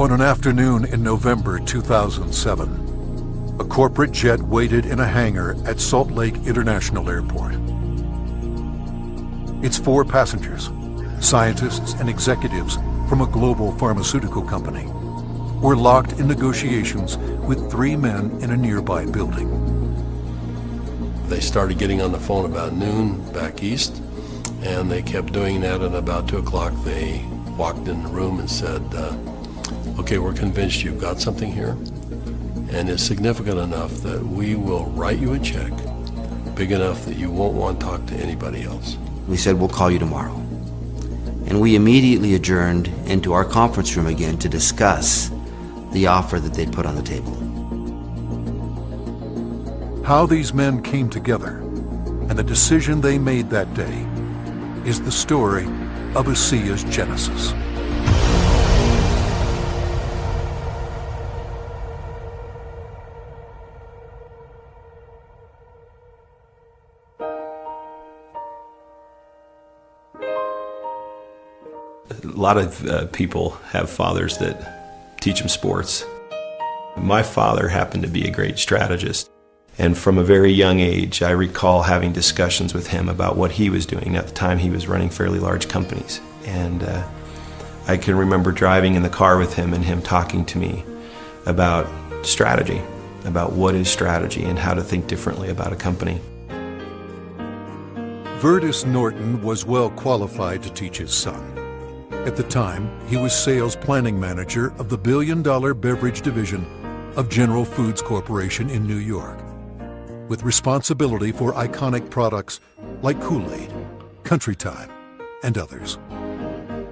On an afternoon in November 2007, a corporate jet waited in a hangar at Salt Lake International Airport. Its 4 passengers, scientists and executives from a global pharmaceutical company, were locked in negotiations with 3 men in a nearby building. They started getting on the phone about noon back east, and they kept doing that, and about 2 o'clock they walked in the room and said, okay, we're convinced you've got something here, and it's significant enough that we will write you a check big enough that you won't want to talk to anybody else. We said, we'll call you tomorrow. And we immediately adjourned into our conference room again to discuss the offer that they'd put on the table. How these men came together and the decision they made that day is the story of ASEA's genesis. A lot of people have fathers that teach them sports. My father happened to be a great strategist. And from a very young age, I recall having discussions with him about what he was doing. At the time, he was running fairly large companies. And I can remember driving in the car with him and him talking to me about strategy, about what is strategy and how to think differently about a company. Vertus Norton was well qualified to teach his son. At the time, he was sales planning manager of the billion-dollar beverage division of General Foods Corporation in New York, with responsibility for iconic products like Kool-Aid, Country Time, and others.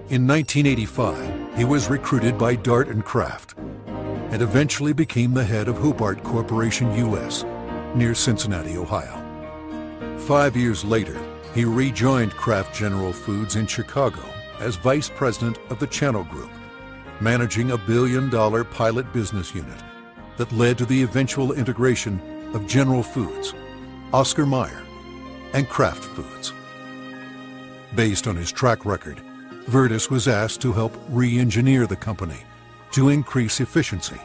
In 1985, he was recruited by Dart and Kraft and eventually became the head of Hoopart Corporation US near Cincinnati, Ohio. 5 years later, he rejoined Kraft General Foods in Chicago as vice president of the Channel Group, managing a billion-dollar pilot business unit that led to the eventual integration of General Foods, Oscar Mayer, and Kraft Foods. Based on his track record, Vertus was asked to help re-engineer the company to increase efficiency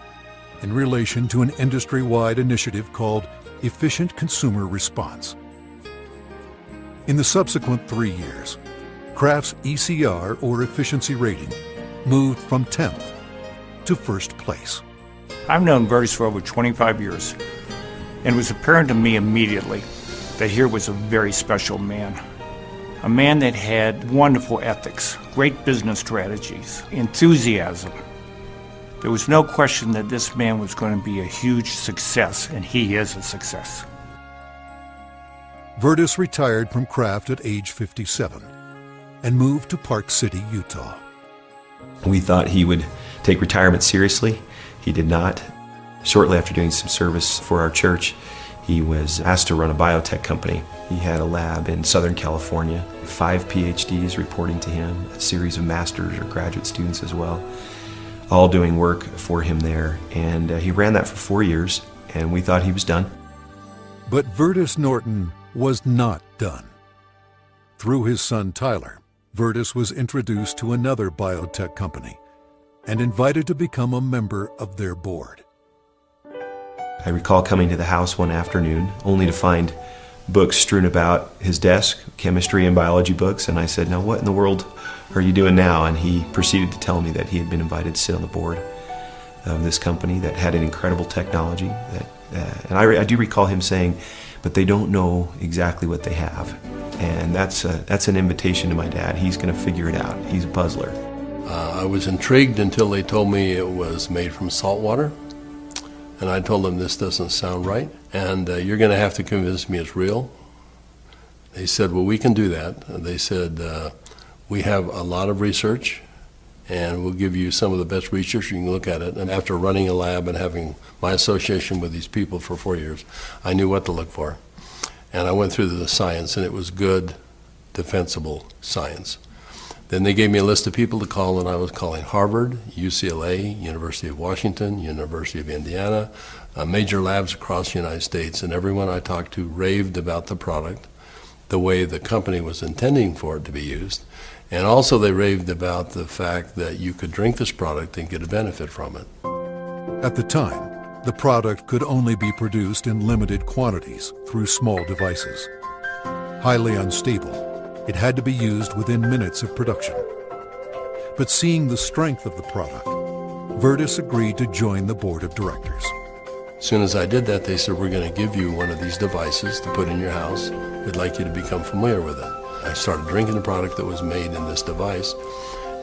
in relation to an industry-wide initiative called Efficient Consumer Response. In the subsequent 3 years, Kraft's ECR, or efficiency rating, moved from 10th to first place. I've known Vertus for over 25 years, and it was apparent to me immediately that here was a very special man. A man that had wonderful ethics, great business strategies, enthusiasm. There was no question that this man was going to be a huge success, and he is a success. Vertus retired from Kraft at age 57 and moved to Park City, Utah. We thought he would take retirement seriously. He did not. Shortly after doing some service for our church, he was asked to run a biotech company. He had a lab in Southern California, 5 PhDs reporting to him, a series of master's or graduate students as well, all doing work for him there. And he ran that for 4 years, and we thought he was done. But Vertus Norton was not done. Through his son Tyler, Vertus was introduced to another biotech company and invited to become a member of their board. I recall coming to the house one afternoon only to find books strewn about his desk, chemistry and biology books, and I said, now what in the world are you doing now? And he proceeded to tell me that he had been invited to sit on the board of this company that had an incredible technology. And I do recall him saying, but they don't know exactly what they have. And that's an invitation to my dad. He's going to figure it out. He's a puzzler. I was intrigued until they told me it was made from salt water. And I told them, this doesn't sound right, and you're going to have to convince me it's real. They said, well, we can do that. They said, we have a lot of research, and we'll give you some of the best research. You can look at it. And after running a lab and having my association with these people for 4 years, I knew what to look for. And I went through the science, and it was good, defensible science. Then they gave me a list of people to call, and I was calling Harvard, UCLA, University of Washington, University of Indiana, major labs across the United States, and everyone I talked to raved about the product, the way the company was intending for it to be used, And also they raved about the fact that you could drink this product and get a benefit from it. At the time, the product could only be produced in limited quantities through small devices. Highly unstable, it had to be used within minutes of production. But seeing the strength of the product, Virtus agreed to join the board of directors. As soon as I did that, they said, we're going to give you one of these devices to put in your house. We'd like you to become familiar with it. I started drinking the product that was made in this device,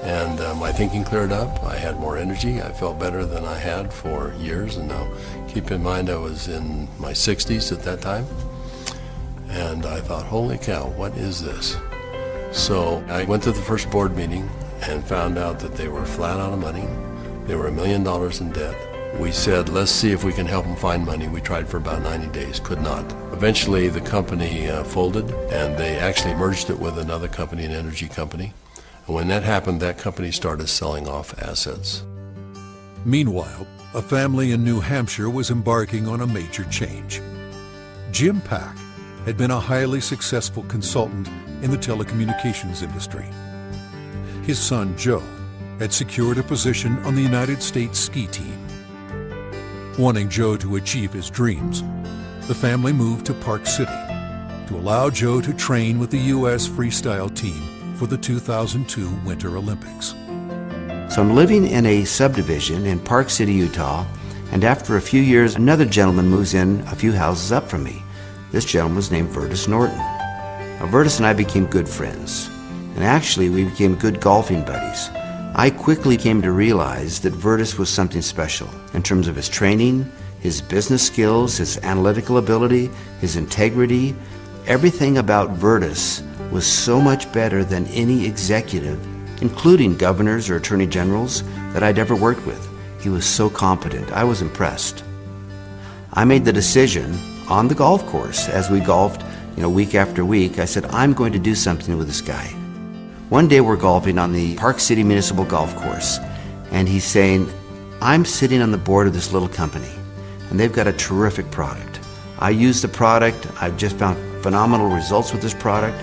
and my thinking cleared up. I had more energy. I felt better than I had for years. And now, keep in mind, I was in my 60s at that time. And I thought, holy cow, what is this? So I went to the first board meeting and found out that they were flat out of money. They were $1 million in debt. We said, let's see if we can help them find money. We tried for about 90 days, could not. Eventually, the company folded, and they actually merged it with another company, an energy company. And when that happened, that company started selling off assets. Meanwhile, a family in New Hampshire was embarking on a major change. Jim Pack had been a highly successful consultant in the telecommunications industry. His son, Joe, had secured a position on the United States ski team. Wanting Joe to achieve his dreams, the family moved to Park City to allow Joe to train with the U.S. freestyle team for the 2002 Winter Olympics. So I'm living in a subdivision in Park City, Utah, and after a few years, another gentleman moves in a few houses up from me. This gentleman was named Virtus Norton. Now, Virtus and I became good friends, and actually we became good golfing buddies. I quickly came to realize that Virtus was something special in terms of his training, his business skills, his analytical ability, his integrity. Everything about Virtus was so much better than any executive, including governors or attorney generals, that I'd ever worked with. He was so competent. I was impressed. I made the decision on the golf course as we golfed, week after week. I said, I'm going to do something with this guy. One day we're golfing on the Park City Municipal Golf Course, and he's saying, I'm sitting on the board of this little company, and they've got a terrific product. I use the product. I've just found phenomenal results with this product,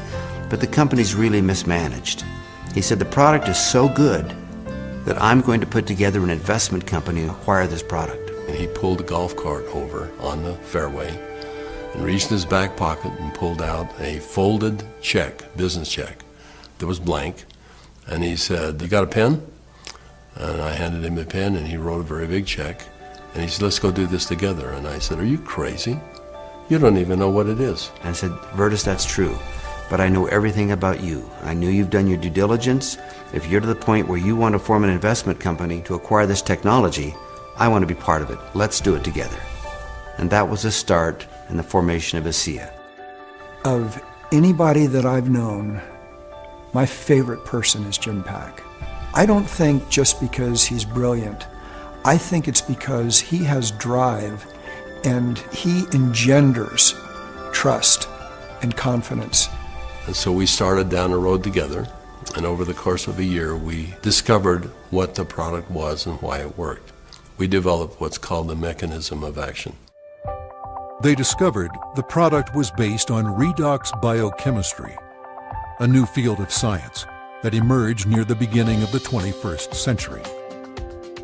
but the company's really mismanaged. He said, the product is so good that I'm going to put together an investment company and acquire this product. And he pulled a golf cart over on the fairway and reached in his back pocket and pulled out a folded check, business check, that was blank. And he said, you got a pen? And I handed him a pen, and he wrote a very big check. And he said, let's go do this together. And I said, are you crazy? You don't even know what it is. And I said, Virtus, that's true, but I know everything about you. I knew you've done your due diligence. If you're to the point where you want to form an investment company to acquire this technology, I want to be part of it. Let's do it together. And that was the start in the formation of ASEA. Of anybody that I've known, my favorite person is Jim Pack. I don't think just because he's brilliant. I think it's because he has drive and he engenders trust and confidence. And so we started down the road together, and over the course of a year, we discovered what the product was and why it worked. We developed what's called the mechanism of action. They discovered the product was based on redox biochemistry, a new field of science that emerged near the beginning of the 21st century.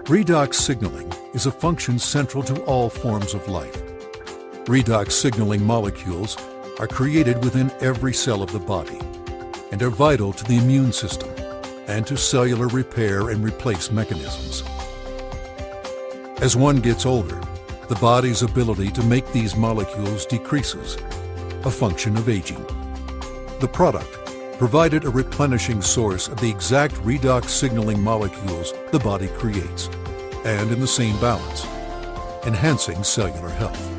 Redox signaling is a function central to all forms of life. Redox signaling molecules are created within every cell of the body and are vital to the immune system and to cellular repair and replace mechanisms. As one gets older, the body's ability to make these molecules decreases, a function of aging. The product provided a replenishing source of the exact redox signaling molecules the body creates, and in the same balance, enhancing cellular health.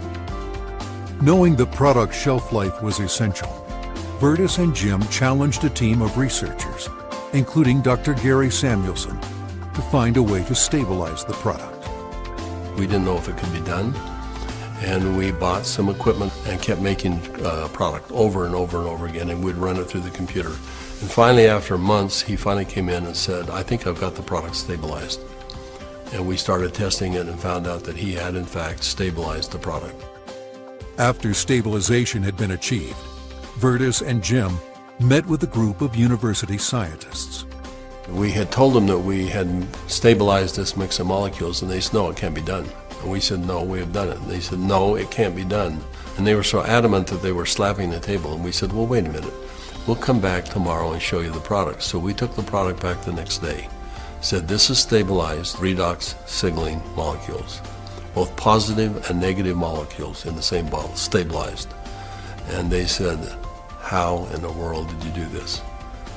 Knowing the product's shelf life was essential, Virtus and Jim challenged a team of researchers, including Dr. Gary Samuelson, to find a way to stabilize the product. We didn't know if it could be done, and we bought some equipment and kept making product over and over and over again, and we'd run it through the computer. And finally, after months, he finally came in and said, I think I've got the product stabilized. And we started testing it and found out that he had, in fact, stabilized the product. After stabilization had been achieved, Virtus and Jim met with a group of university scientists. We had told them that we had stabilized this mix of molecules, and they said, no, it can't be done. And we said, no, we have done it. And they said, no, it can't be done. And they were so adamant that they were slapping the table. And we said, well, wait a minute. We'll come back tomorrow and show you the product. So we took the product back the next day. Said, this is stabilized redox signaling molecules, both positive and negative molecules in the same bottle, stabilized. And they said, how in the world did you do this?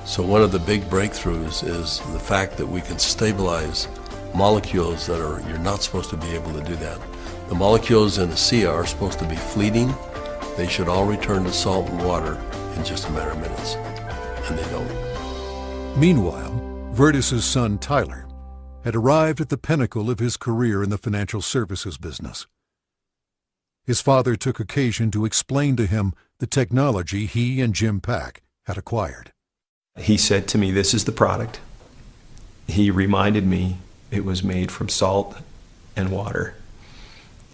So one of the big breakthroughs is the fact that we can stabilize molecules that you're not supposed to be able to do that. The molecules in ASEA are supposed to be fleeting. They should all return to salt and water in just a matter of minutes, and they don't. Meanwhile, Vertus's son Tyler had arrived at the pinnacle of his career in the financial services business. His father took occasion to explain to him the technology he and Jim Pack had acquired. He said to me, this is the product. He reminded me it was made from salt and water,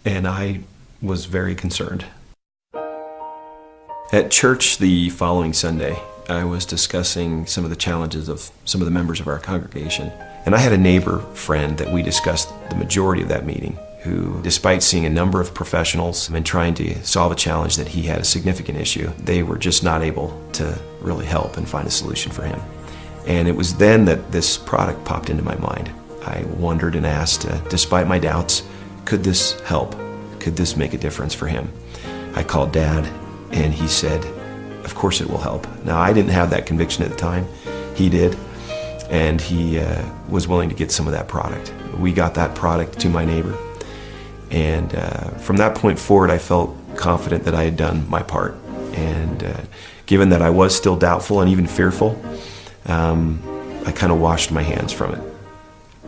and I was very concerned. At church the following Sunday, I was discussing some of the challenges of some of the members of our congregation, and I had a neighbor friend that we discussed the majority of that meeting, who, despite seeing a number of professionals and trying to solve a challenge that he had a significant issue, they were just not able to really help and find a solution for him. And it was then that this product popped into my mind. I wondered and asked, despite my doubts, could this help? Could this make a difference for him? I called Dad, and he said, of course it will help. Now, I didn't have that conviction at the time. He did, and he was willing to get some of that product. We got that product to my neighbor. And from that point forward, I felt confident that I had done my part. And given that I was still doubtful and even fearful, I kind of washed my hands from it.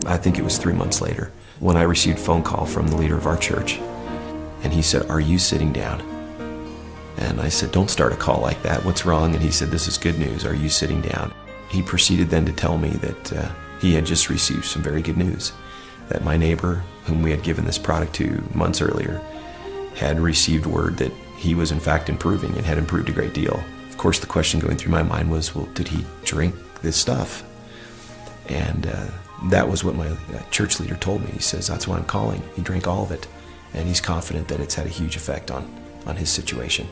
I think it was 3 months later when I received a phone call from the leader of our church. And he said, are you sitting down? And I said, don't start a call like that. What's wrong? And he said, this is good news. Are you sitting down? He proceeded then to tell me that he had just received some very good news. That my neighbor, whom we had given this product to months earlier, had received word that he was in fact improving and had improved a great deal. Of course, the question going through my mind was, well, did he drink this stuff? And that was what my church leader told me. He says, that's why I'm calling. He drank all of it, and he's confident that it's had a huge effect on his situation.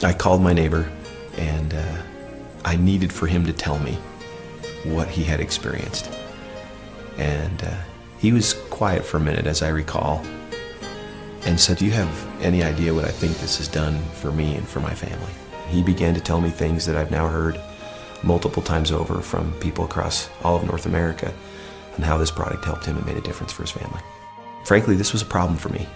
I called my neighbor, and I needed for him to tell me what he had experienced. And he was quiet for a minute, as I recall, and said, do you have any idea what I think this has done for me and for my family? He began to tell me things that I've now heard multiple times over from people across all of North America, and how this product helped him and made a difference for his family. Frankly, this was a problem for me.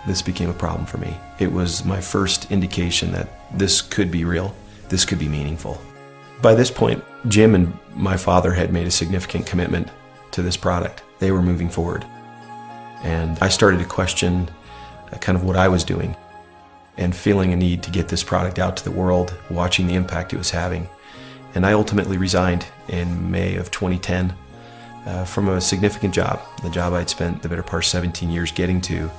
This became a problem for me. It was my first indication that this could be real, this could be meaningful. By this point, Jim and my father had made a significant commitment to this product. They were moving forward. And I started to question kind of what I was doing and feeling a need to get this product out to the world, watching the impact it was having. And I ultimately resigned in May of 2010 from a significant job, the job I'd spent the better part of 17 years getting to.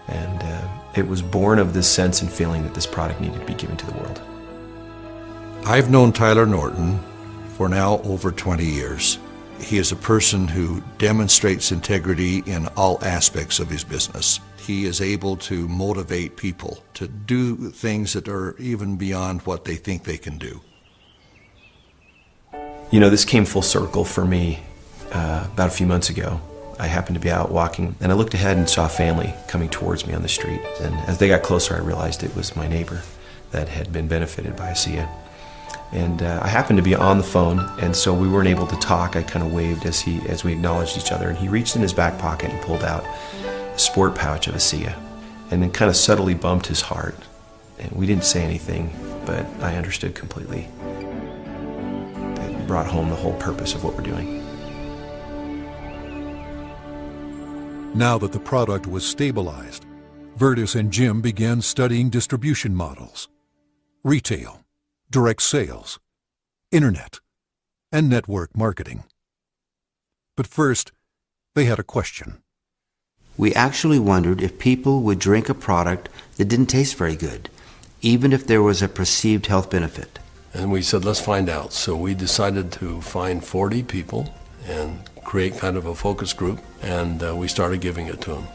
And it was born of this sense and feeling that this product needed to be given to the world. I've known Tyler Norton for now over 20 years. He is a person who demonstrates integrity in all aspects of his business. He is able to motivate people to do things that are even beyond what they think they can do. You know, this came full circle for me about a few months ago. I happened to be out walking, and I looked ahead and saw a family coming towards me on the street. And as they got closer, I realized it was my neighbor that had been benefited by ASEA. And I happened to be on the phone, and so we weren't able to talk. I kind of waved as we acknowledged each other, and he reached in his back pocket and pulled out a sport pouch of ASEA, and then kind of subtly bumped his heart. And we didn't say anything, but I understood completely. It brought home the whole purpose of what we're doing. Now that the product was stabilized, Vertus and Jim began studying distribution models, retail, direct sales, internet, and network marketing. But first, they had a question. We actually wondered if people would drink a product that didn't taste very good, even if there was a perceived health benefit. And we said, let's find out. So we decided to find 40 people and create kind of a focus group, and we started giving it to them.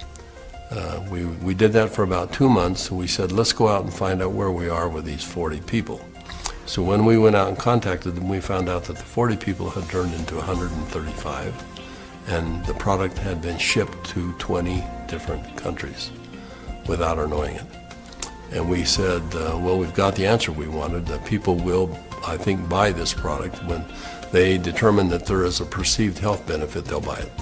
We did that for about 2 months, and we said, let's go out and find out where we are with these 40 people. So when we went out and contacted them, we found out that the 40 people had turned into 135, and the product had been shipped to 20 different countries without our knowing it. And we said, well, we've got the answer we wanted. People will, I think, buy this product. When they determine that there is a perceived health benefit, they'll buy it.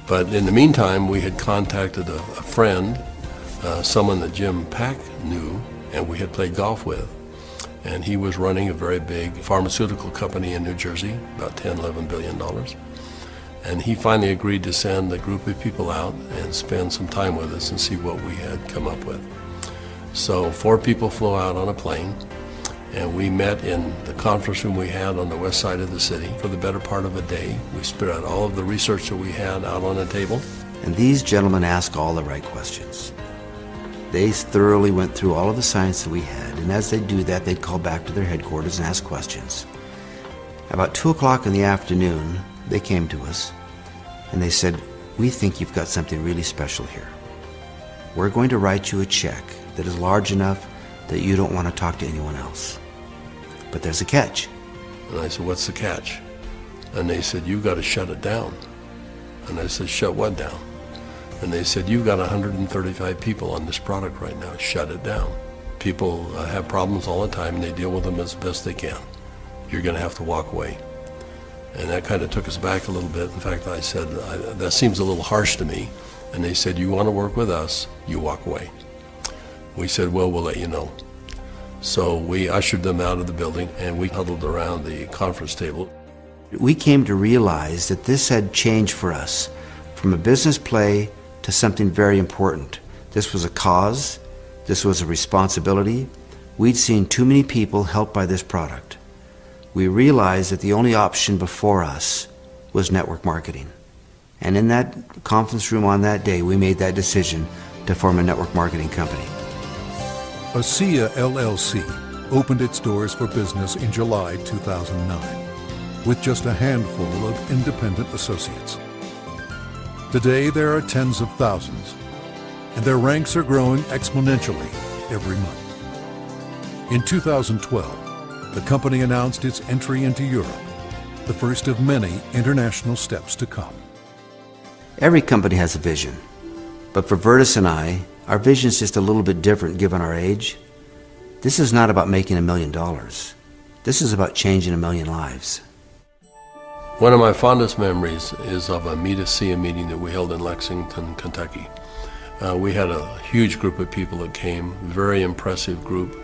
But in the meantime, we had contacted a friend, someone that Jim Pack knew and we had played golf with. And he was running a very big pharmaceutical company in New Jersey, about $10–11 billion. And he finally agreed to send a group of people out and spend some time with us and see what we had come up with. So 4 people flew out on a plane, and we met in the conference room we had on the west side of the city for the better part of a day. We spread out all of the research that we had out on a table. And these gentlemen asked all the right questions. They thoroughly went through all of the science that we had, and as they do that, they'd call back to their headquarters and ask questions. About 2 o'clock in the afternoon, they came to us, and they said, we think you've got something really special here. We're going to write you a check that is large enough that you don't want to talk to anyone else. But there's a catch. And I said, what's the catch? And they said, you've got to shut it down. And I said, shut what down? And they said, you've got 135 people on this product right now. Shut it down. People have problems all the time, and they deal with them as best they can. You're going to have to walk away. And that kind of took us back a little bit. In fact, I said, that seems a little harsh to me. And they said, you want to work with us, you walk away. We said, well, we'll let you know. So we ushered them out of the building, and we huddled around the conference table. We came to realize that this had changed for us from a business play to something very important. This was a cause. This was a responsibility. We'd seen too many people helped by this product. We realized that the only option before us was network marketing. And in that conference room on that day, we made that decision to form a network marketing company. ASEA LLC opened its doors for business in July 2009 with just a handful of independent associates. Today there are tens of thousands, and their ranks are growing exponentially every month. In 2012, the company announced its entry into Europe, the first of many international steps to come. Every company has a vision, but for Virtus and I, our vision is just a little bit different given our age. This is not about making $1 million. This is about changing 1 million lives. One of my fondest memories is of a Meet ASEA meeting that we held in Lexington, Kentucky. We had a huge group of people that came, very impressive group,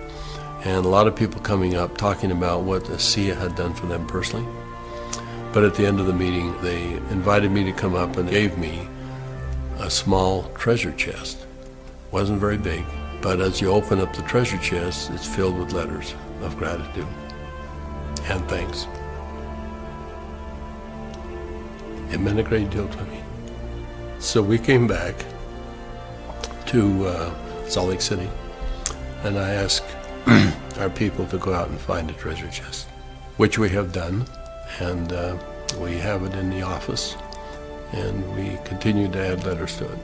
and a lot of people coming up talking about what ASEA had done for them personally. But at the end of the meeting, they invited me to come up and gave me a small treasure chest. Wasn't very big, but as you open up the treasure chest, it's filled with letters of gratitude and thanks. It meant a great deal to me. So we came back to Salt Lake City, and I asked our people to go out and find a treasure chest, which we have done, and we have it in the office, and we continue to add letters to it.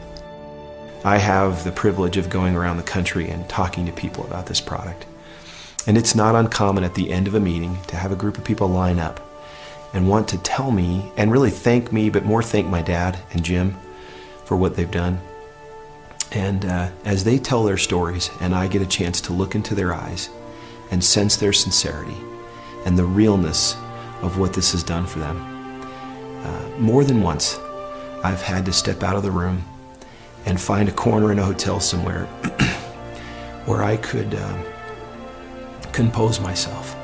I have the privilege of going around the country and talking to people about this product. And it's not uncommon at the end of a meeting to have a group of people line up and want to tell me, and really thank me, but more thank my dad and Jim for what they've done. And as they tell their stories and I get a chance to look into their eyes and sense their sincerity and the realness of what this has done for them, more than once I've had to step out of the room and find a corner in a hotel somewhere where I could compose myself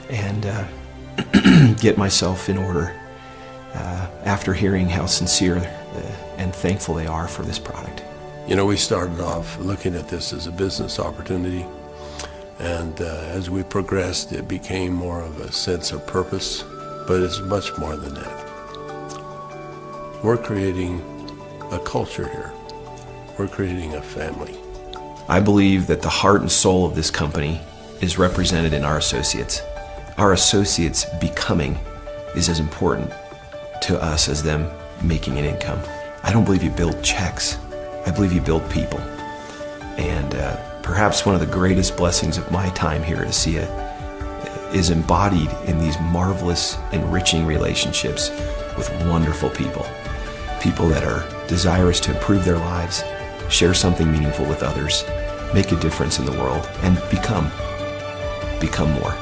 and get myself in order after hearing how sincere and thankful they are for this product. You know, we started off looking at this as a business opportunity, and as we progressed, it became more of a sense of purpose, but it's much more than that. We're creating a culture here. We're creating a family. I believe that the heart and soul of this company is represented in our associates. Our associates becoming is as important to us as them making an income. I don't believe you build checks. I believe you build people. And perhaps one of the greatest blessings of my time here at ASEA is embodied in these marvelous, enriching relationships with wonderful people. People that are desirous to improve their lives, share something meaningful with others, make a difference in the world, and become more.